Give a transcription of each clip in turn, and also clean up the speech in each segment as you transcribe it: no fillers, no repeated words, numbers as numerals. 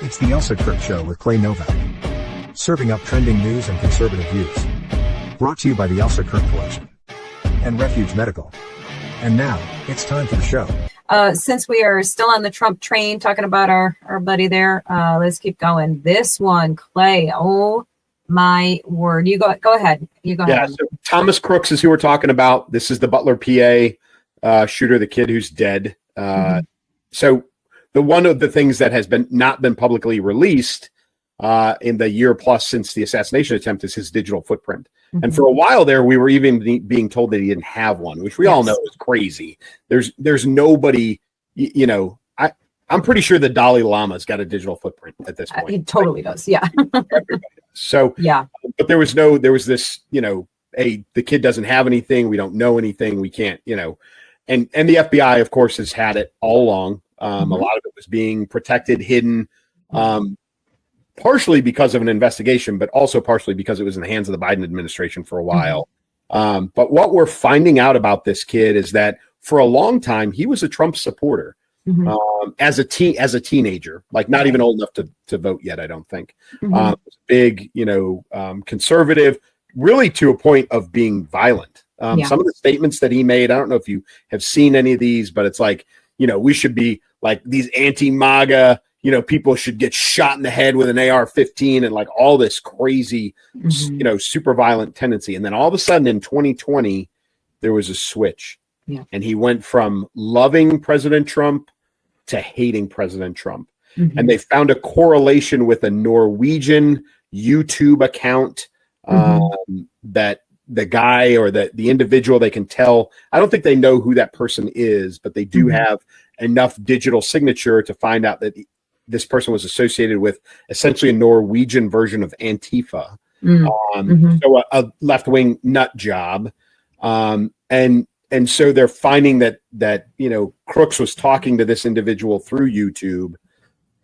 It's the Elsa Show with Clay Novak. Serving up trending news and conservative views. Brought to you by the Elsa Collection and Refuge Medical. And now, it's time for the show. Since we are still on the Trump train, talking about our buddy there, let's keep going. This one, Clay, oh my word. You go ahead. Yeah, so Thomas Crooks is who we're talking about. This is the Butler, PA shooter, the kid who's dead. So one of the things that has not been publicly released in the year plus since the assassination attempt is his digital footprint. And for a while there, we were even being told that he didn't have one, which we all know is crazy. There's nobody, I'm pretty sure the Dalai Lama's got a digital footprint at this point. He totally does. Yeah. So, yeah. But there was this, the kid doesn't have anything. We don't know anything. We can't, and the FBI, of course, has had it all along. A lot of it was being protected, hidden, partially because of an investigation, but also partially because it was in the hands of the Biden administration for a while. But what we're finding out about this kid is that for a long time, he was a Trump supporter as a teenager, like not even old enough to vote yet, I don't think. Big, conservative, really to a point of being violent. Some of the statements that he made, I don't know if you have seen any of these, but it's like, we should be like these anti-MAGA, people should get shot in the head with an AR-15 and like all this crazy, super violent tendency. And then all of a sudden in 2020, there was a switch. Yeah. And he went from loving President Trump to hating President Trump. And they found a correlation with a Norwegian YouTube account that the guy or the individual, they can tell. I don't think they know who that person is, but they do have enough digital signature to find out that this person was associated with essentially a Norwegian version of Antifa. So a left-wing nut job. And so they're finding that Crooks was talking to this individual through YouTube.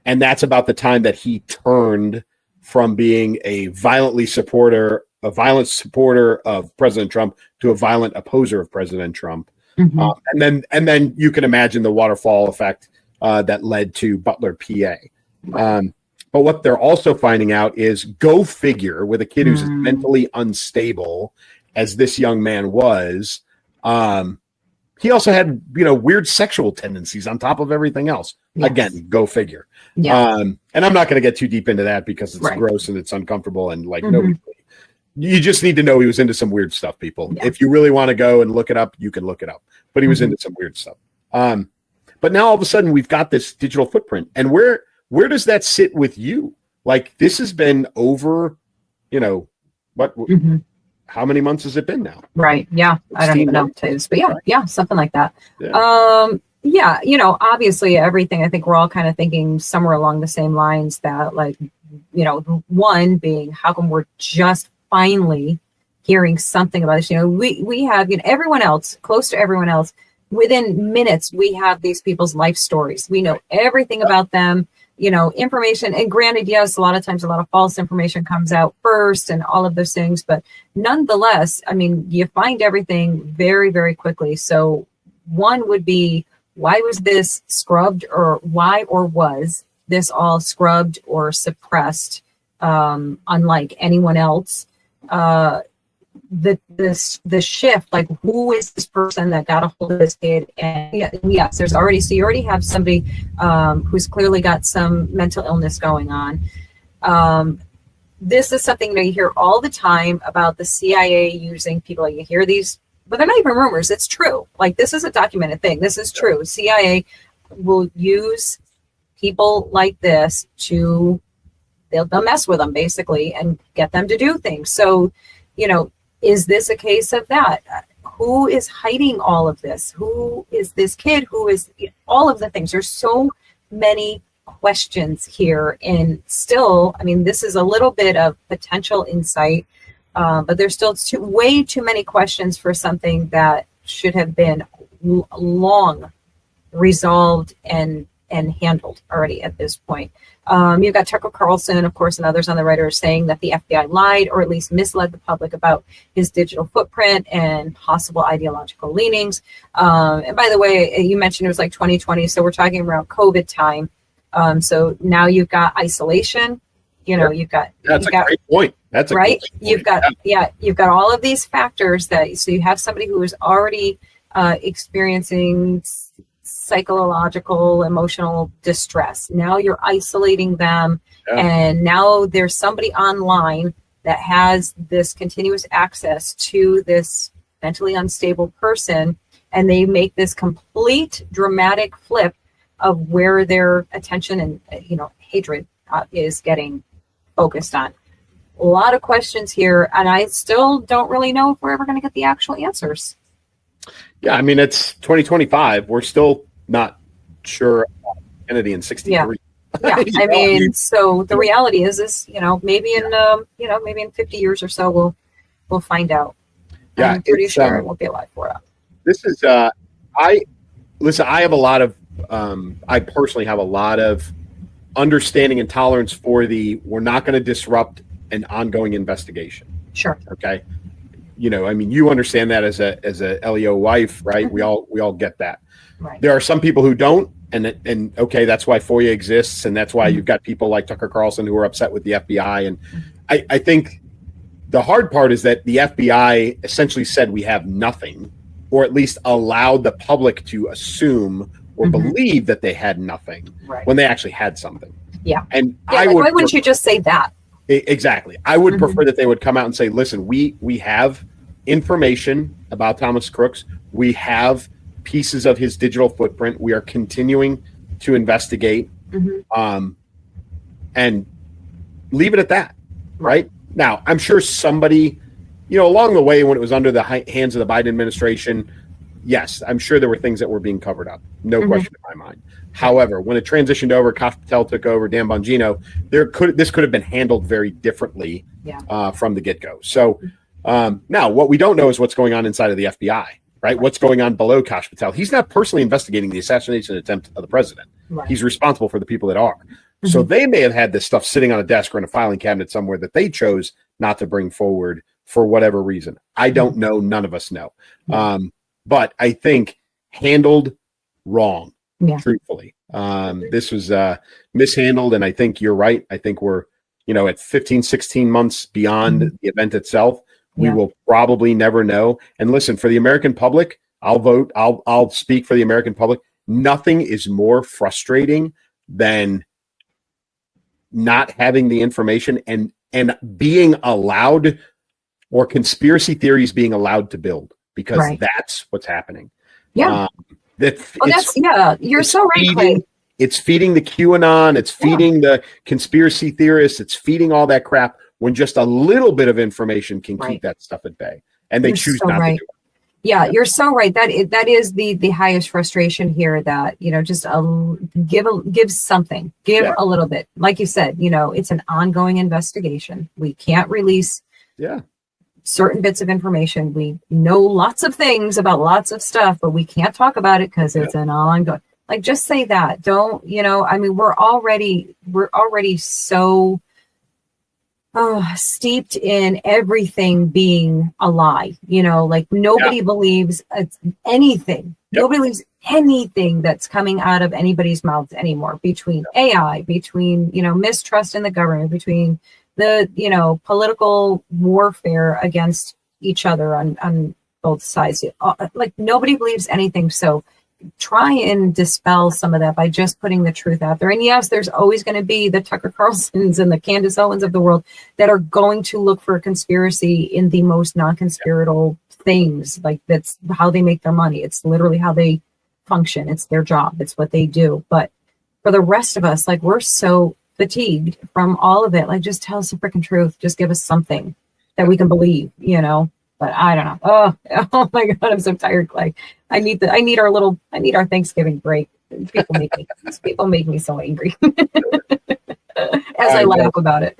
And that's about the time that he turned from being a violent supporter of President Trump to a violent opposer of President Trump. And then you can imagine the waterfall effect that led to Butler, PA. But what they're also finding out is, go figure, with a kid who's mentally unstable, as this young man was, he also had, weird sexual tendencies on top of everything else. Yes. Again, go figure. Yeah. And I'm not going to get too deep into that because it's gross and it's uncomfortable and like nobody. You just need to know he was into some weird stuff, people. Yeah. If you really want to go and look it up, you can look it up. But he was into some weird stuff. But now all of a sudden we've got this digital footprint. And where does that sit with you? Like, this has been over, how many months has it been now? Right. Yeah. I don't even know what it is, but yeah, something like that. Yeah. Obviously everything, I think we're all kind of thinking somewhere along the same lines that, like, one being, how come we're just finally hearing something about this? We have, everyone else, close to everyone else, within minutes, we have these people's life stories. We know everything about them, information. And granted, yes, a lot of times a lot of false information comes out first and all of those things. But nonetheless, you find everything very, very quickly. So one would be, why was this scrubbed, or was this all scrubbed or suppressed, unlike anyone else? The shift, like, who is this person that got a hold of this kid? And yes, you already have somebody who's clearly got some mental illness going on. This is something that you hear all the time about the CIA using people. You hear these, but they're not even rumors. It's true. Like, this is a documented thing. This is true. CIA will use people like this to, they'll mess with them basically and get them to do things. So, is this a case of that? Who is hiding all of this? Who is this kid? Who is all of the things? There's so many questions here. And still, this is a little bit of potential insight, but there's still way too many questions for something that should have been long resolved and handled already at this point. You've got Tucker Carlson, of course, and others on the right are saying that the FBI lied or at least misled the public about his digital footprint and possible ideological leanings. And by the way, you mentioned it was like 2020, so we're talking around COVID time. So now you've got isolation. That's a great point. That's a right. Great point. You've got all of these factors so you have somebody who is already experiencing psychological, emotional distress. Now you're isolating them, and now there's somebody online that has this continuous access to this mentally unstable person, and they make this complete dramatic flip of where their attention and hatred is getting focused on. A lot of questions here, and I still don't really know if we're ever going to get the actual answers. Yeah, I mean, it's 2025. We're still not sure about Kennedy in 63. Yeah, I mean, so the reality is maybe in 50 years or so we'll find out. Yeah, I'm pretty sure it won't be alive for it. This is I have a lot of I personally have a lot of understanding and tolerance for we're not going to disrupt an ongoing investigation. Sure. Okay. I mean, you understand that as a LEO wife, right? Mm-hmm. We all get that. Right. There are some people who don't, and okay, that's why FOIA exists, and that's why you've got people like Tucker Carlson who are upset with the FBI. And I think the hard part is that the FBI essentially said we have nothing, or at least allowed the public to assume or believe that they had nothing when they actually had something. Yeah. And why wouldn't you just say that? Exactly. I would prefer that they would come out and say, listen, we have information about Thomas Crooks. We have pieces of his digital footprint. We are continuing to investigate and leave it at that. Right. Now, I'm sure somebody, along the way when it was under the hands of the Biden administration, yes, I'm sure there were things that were being covered up. No question in my mind. However, when it transitioned over, Kash Patel took over, Dan Bongino, this could have been handled very differently from the get-go. So now what we don't know is what's going on inside of the FBI, right? What's going on below Kash Patel. He's not personally investigating the assassination attempt of the president. Right. He's responsible for the people that are. So they may have had this stuff sitting on a desk or in a filing cabinet somewhere that they chose not to bring forward for whatever reason. I don't know. None of us know. But I think handled wrong, truthfully. This was mishandled, and I think you're right. I think we're, at 15, 16 months beyond the event itself. We will probably never know. And listen, for the American public, I'll speak for the American public. Nothing is more frustrating than not having the information and being allowed, or conspiracy theories being allowed to build, because that's what's happening. Yeah. You're so right, Clay. It's feeding the QAnon. It's feeding the conspiracy theorists. It's feeding all that crap when just a little bit of information can keep that stuff at bay. And they choose not to do it. Yeah, you're so right. That is the highest frustration here, that, just give something, a little bit. Like you said, it's an ongoing investigation. We can't release certain bits of information. We know lots of things about lots of stuff, but we can't talk about it because it's an ongoing. Like, just say that. Don't, I mean, we're already so steeped in everything being a lie. Like, nobody believes anything. Nobody believes anything that's coming out of anybody's mouths anymore, between AI, between, mistrust in the government, between the, political warfare against each other on both sides. Like, nobody believes anything. So try and dispel some of that by just putting the truth out there. And yes, there's always going to be the Tucker Carlsons and the Candace Owens of the world that are going to look for a conspiracy in the most non-conspiratorial things. Like, that's how they make their money. It's literally how they function. It's their job. It's what they do. But for the rest of us, like, we're so fatigued from all of it. Like, just tell us the freaking truth. Just give us something that we can believe, But I don't know. Oh my God, I'm so tired, Clay. I need our Thanksgiving break. People make me so angry as I laugh about it.